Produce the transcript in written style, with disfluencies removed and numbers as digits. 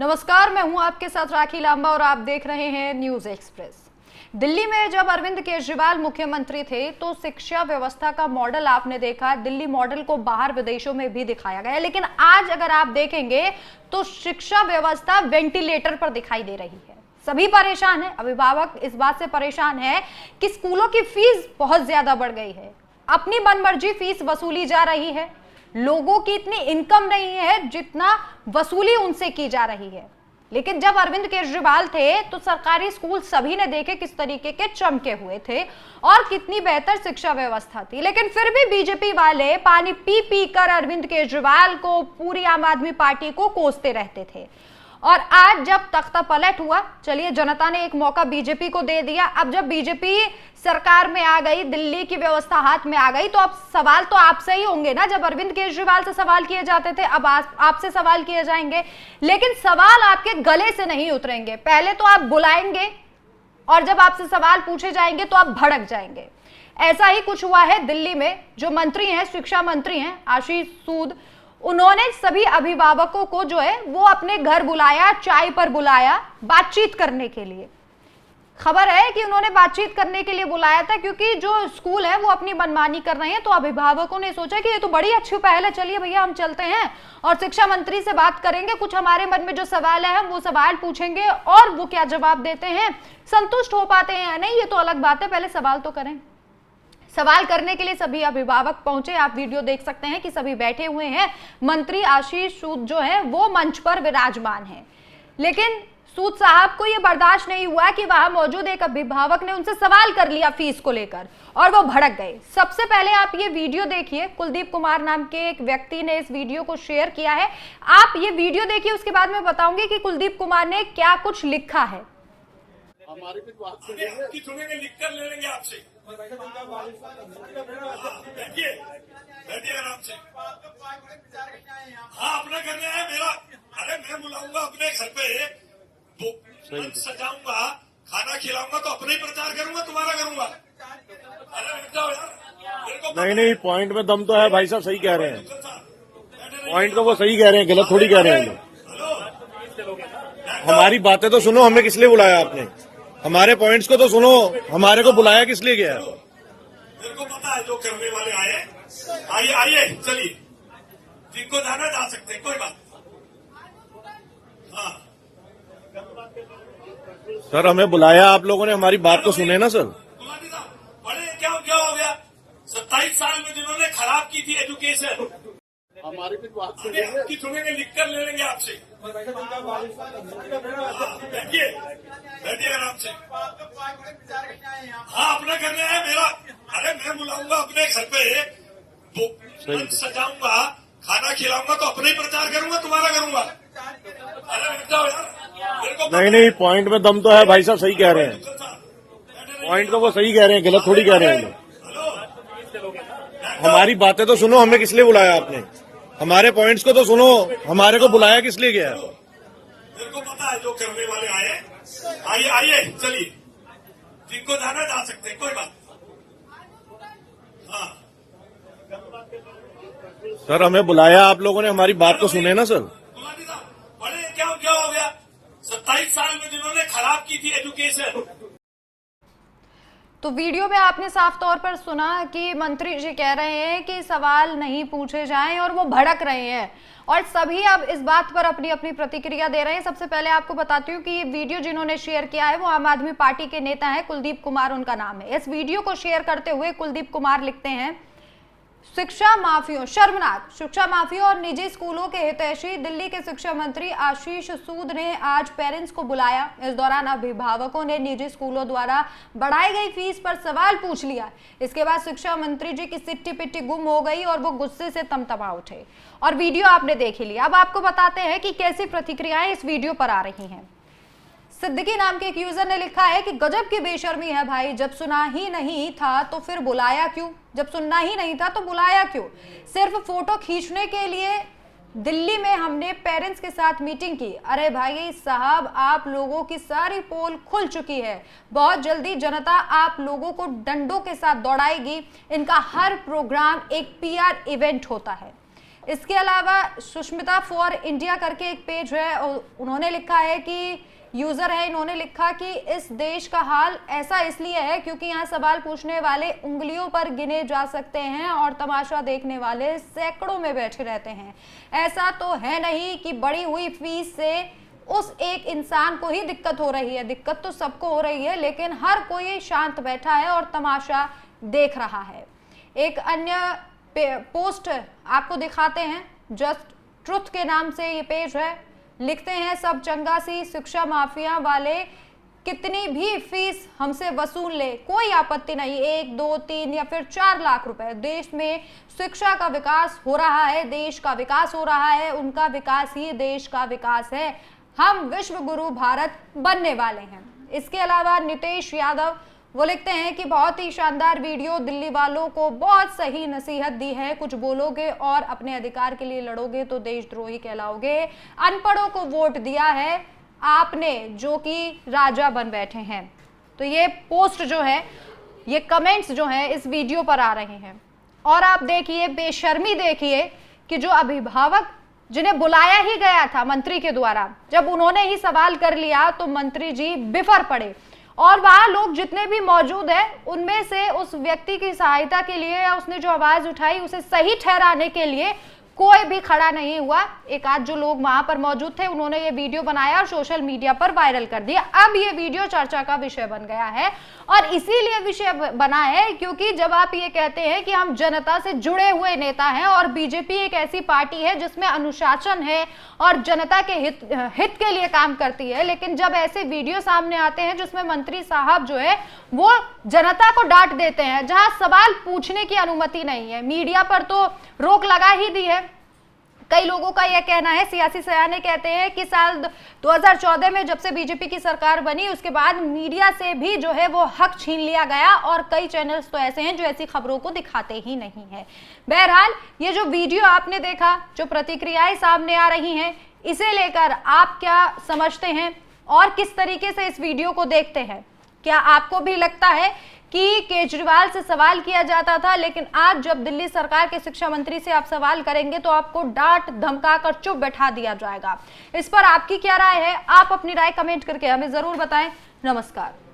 नमस्कार, मैं हूं आपके साथ राखी लांबा और आप देख रहे हैं न्यूज एक्सप्रेस। दिल्ली में जब अरविंद केजरीवाल मुख्यमंत्री थे तो शिक्षा व्यवस्था का मॉडल आपने देखा। दिल्ली मॉडल को बाहर विदेशों में भी दिखाया गया, लेकिन आज अगर आप देखेंगे तो शिक्षा व्यवस्था वेंटिलेटर पर दिखाई दे रही है। सभी परेशान है, अभिभावक इस बात से परेशान है कि स्कूलों की फीस बहुत ज्यादा बढ़ गई है, अपनी मनमर्जी फीस वसूली जा रही है। लोगों की इतनी इनकम नहीं है जितना वसूली उनसे की जा रही है। लेकिन जब अरविंद केजरीवाल थे तो सरकारी स्कूल सभी ने देखे किस तरीके के चमके हुए थे और कितनी बेहतर शिक्षा व्यवस्था थी। लेकिन फिर भी बीजेपी वाले पानी पी पी कर अरविंद केजरीवाल को, पूरी आम आदमी पार्टी को कोसते रहते थे। और आज जब तख्ता पलट हुआ, चलिए जनता ने एक मौका बीजेपी को दे दिया। अब जब बीजेपी सरकार में आ गई, दिल्ली की व्यवस्था हाथ में आ गई, तो अब सवाल तो आपसे ही होंगे ना। जब अरविंद केजरीवाल से सवाल किए जाते थे, अब आपसे सवाल किए जाएंगे। लेकिन सवाल आपके गले से नहीं उतरेंगे। पहले तो आप बुलाएंगे और जब आपसे सवाल पूछे जाएंगे तो आप भड़क जाएंगे। ऐसा ही कुछ हुआ है दिल्ली में। जो मंत्री हैं, शिक्षा मंत्री हैं आशीष सूद, उन्होंने सभी अभिभावकों को जो है वो अपने घर बुलाया, चाय पर बुलाया, बातचीत करने के लिए। खबर है कि उन्होंने बातचीत करने के लिए बुलाया था क्योंकि जो स्कूल है वो अपनी मनमानी कर रहे हैं। तो अभिभावकों ने सोचा कि ये तो बड़ी अच्छी पहल है, चलिए भैया हम चलते हैं और शिक्षा मंत्री से बात करेंगे, कुछ हमारे मन में जो सवाल है हम वो सवाल पूछेंगे और वो क्या जवाब देते हैं, संतुष्ट हो पाते हैं या नहीं, ये तो अलग बात है, पहले सवाल तो करें। सवाल करने के लिए सभी अभिभावक पहुंचे। आप वीडियो देख सकते हैं कि सभी बैठे हुए हैं। मंत्री आशीष सूद जो है वो मंच पर विराजमान है। लेकिन सूद साहब को यह बर्दाश्त नहीं हुआ कि वहां मौजूद एक अभिभावक ने उनसे सवाल कर लिया फीस को लेकर और वो भड़क गए। सबसे पहले आप ये वीडियो देखिए। कुलदीप कुमार नाम के एक व्यक्ति ने इस वीडियो को शेयर किया है। आप ये वीडियो देखिए, उसके बाद मैं बताऊंगी कि कुलदीप कुमार ने क्या कुछ लिखा है। हमारी भी बात सुनेंगे, लिख कर ले लेंगे आपसे। बैठिए बैठिए आराम से। हाँ, अपना करना है मेरा। अरे मैं बुलाऊंगा अपने घर पे, मंच सजाऊंगा, खाना खिलाऊंगा तो अपने ही प्रचार करूंगा, तुम्हारा करूंगा। अरे बैठ जाओ यार। नहीं, पॉइंट में दम तो है भाई साहब, सही कह रहे हैं। पॉइंट तो वो सही कह रहे हैं, गलत थोड़ी कह रहे हैं। हमारी बातें तो सुनो, हमें किस लिए बुलाया आपने? हमारे पॉइंट्स को तो सुनो, हमारे को बुलाया किस लिए गया? मेरे को पता है जो करने वाले आए। आइए आइए, चलिए, जिनको जाना जा सकते हैं, कोई बात। हाँ सर, हमें बुलाया आप लोगों ने, हमारी बात तो सुने ना सर। गुलाटी साहब, बड़े क्या हो गया? 27 साल में जिन्होंने खराब की थी एजुकेशन, हमारी भी बात सुनेंगे, लिख कर ले लेंगे आपसे। बैठिए बैठिए आराम से। हाँ, अपना करना है मेरा। अरे मैं बुलाऊंगा अपने घर पे, मंच सजाऊंगा, खाना खिलाऊंगा तो अपने ही प्रचार करूंगा, तुम्हारा करूंगा। अरे बैठ जाओ यार। नहीं, पॉइंट में दम तो है भाई साहब, सही कह रहे हैं। पॉइंट तो वो सही कह रहे हैं, गलत थोड़ी कह रहे हैं। हमारी बातें तो सुनो, हमें किस लिए बुलाया आपने? हमारे पॉइंट्स को तो सुनो, हमारे को बुलाया किस लिए गया? मेरे को पता है जो करने वाले आए। आइए आइए, चलिए, जिनको जाना जा सकते हैं, कोई बात। हाँ सर, हमें बुलाया आप लोगों ने, हमारी बात तो सुने ना सर। गुलाटी साहब, बड़े क्या हो गया? 27 साल में जिन्होंने खराब की थी एजुकेशन। तो वीडियो में आपने साफ तौर पर सुना कि मंत्री जी कह रहे हैं कि सवाल नहीं पूछे जाएं और वो भड़क रहे हैं और सभी अब इस बात पर अपनी अपनी प्रतिक्रिया दे रहे हैं। सबसे पहले आपको बताती हूँ कि ये वीडियो जिन्होंने शेयर किया है वो आम आदमी पार्टी के नेता हैं, कुलदीप कुमार उनका नाम है। इस वीडियो को शेयर करते हुए कुलदीप कुमार लिखते हैं, शिक्षा माफियों, शर्मनाक। शिक्षा माफियों और निजी स्कूलों के हितैषी दिल्ली के शिक्षा मंत्री आशीष सूद ने आज पेरेंट्स को बुलाया। इस दौरान अभिभावकों ने निजी स्कूलों द्वारा बढ़ाई गई फीस पर सवाल पूछ लिया। इसके बाद शिक्षा मंत्री जी की सिट्टी पिट्टी गुम हो गई और वो गुस्से से तमतमा उठे और वीडियो आपने देख लिया। अब आपको बताते हैं कि कैसी प्रतिक्रियाएं इस वीडियो पर आ रही हैं। सिद्दीकी नाम के एक यूजर ने लिखा है कि गजब की बेशर्मी है भाई, जब सुना ही नहीं था तो फिर बुलाया क्यों? जब सुनना ही नहीं था तो बुलाया क्यों? सिर्फ फोटो खींचने के लिए दिल्ली में हमने पेरेंट्स के साथ मीटिंग की। अरे भाई साहब, आप लोगों की सारी पोल खुल चुकी है। बहुत जल्दी जनता आप लोगों को डंडों के साथ दौड़ाएगी। इनका हर प्रोग्राम एक पीआर इवेंट होता है। इसके अलावा सुष्मिता फॉर इंडिया करके एक पेज है, उन्होंने लिखा है कि यूजर है, इन्होंने लिखा कि इस देश का हाल ऐसा इसलिए है क्योंकि यहाँ सवाल पूछने वाले उंगलियों पर गिने जा सकते हैं और तमाशा देखने वाले सैकड़ों में बैठे रहते हैं। ऐसा तो है नहीं कि बढ़ी हुई फीस से उस एक इंसान को ही दिक्कत हो रही है, दिक्कत तो सबको हो रही है, लेकिन हर कोई शांत बैठा है और तमाशा देख रहा है। एक अन्य पोस्ट आपको दिखाते हैं, जस्ट ट्रुथ के नाम से ये पेज है, लिखते हैं सब चंगा सी शिक्षा माफिया वाले कितनी भी फीस हमसे वसूल ले, कोई आपत्ति नहीं, 1, 2, 3 या फिर 4 लाख रुपए। देश में शिक्षा का विकास हो रहा है, देश का विकास हो रहा है, उनका विकास ही देश का विकास है। हम विश्व गुरु भारत बनने वाले हैं। इसके अलावा नितेश यादव वो लिखते हैं कि बहुत ही शानदार वीडियो, दिल्ली वालों को बहुत सही नसीहत दी है, कुछ बोलोगे और अपने अधिकार के लिए लड़ोगे तो देशद्रोही कहलाओगे। अनपढ़ों को वोट दिया है आपने जो कि राजा बन बैठे हैं। तो ये पोस्ट जो है, ये कमेंट्स जो हैं इस वीडियो पर आ रहे हैं। और आप देखिए बेशर्मी देखिए कि जो अभिभावक जिन्हें बुलाया ही गया था मंत्री के द्वारा, जब उन्होंने ही सवाल कर लिया तो मंत्री जी बिफर पड़े और वहां लोग जितने भी मौजूद हैं उनमें से उस व्यक्ति की सहायता के लिए या उसने जो आवाज उठाई उसे सही ठहराने के लिए कोई भी खड़ा नहीं हुआ। एक आध जो लोग वहां पर मौजूद थे उन्होंने ये वीडियो बनाया और सोशल मीडिया पर वायरल कर दिया। अब ये वीडियो चर्चा का विषय बन गया है और इसीलिए विषय बना है क्योंकि जब आप ये कहते हैं कि हम जनता से जुड़े हुए नेता हैं और बीजेपी एक ऐसी पार्टी है जिसमें अनुशासन है और जनता के हित के लिए काम करती है, लेकिन जब ऐसे वीडियो सामने आते हैं जिसमें मंत्री साहब जो है वो जनता को डांट देते हैं, जहां सवाल पूछने की अनुमति नहीं है, मीडिया पर तो रोक लगा ही दी है। कई लोगों का यह कहना है, सियासी सयाने कहते हैं कि साल 2014 में जब से बीजेपी की सरकार बनी उसके बाद मीडिया से भी जो है वो हक छीन लिया गया और कई चैनल्स तो ऐसे हैं जो ऐसी खबरों को दिखाते ही नहीं है। बहरहाल ये जो वीडियो आपने देखा, जो प्रतिक्रियाएं सामने आ रही हैं, इसे लेकर आप क्या समझते हैं और किस तरीके से इस वीडियो को देखते हैं? क्या आपको भी लगता है कि केजरीवाल से सवाल किया जाता था, लेकिन आज जब दिल्ली सरकार के शिक्षा मंत्री से आप सवाल करेंगे तो आपको डांट धमका कर चुप बैठा दिया जाएगा? इस पर आपकी क्या राय है? आप अपनी राय कमेंट करके हमें जरूर बताएं। नमस्कार।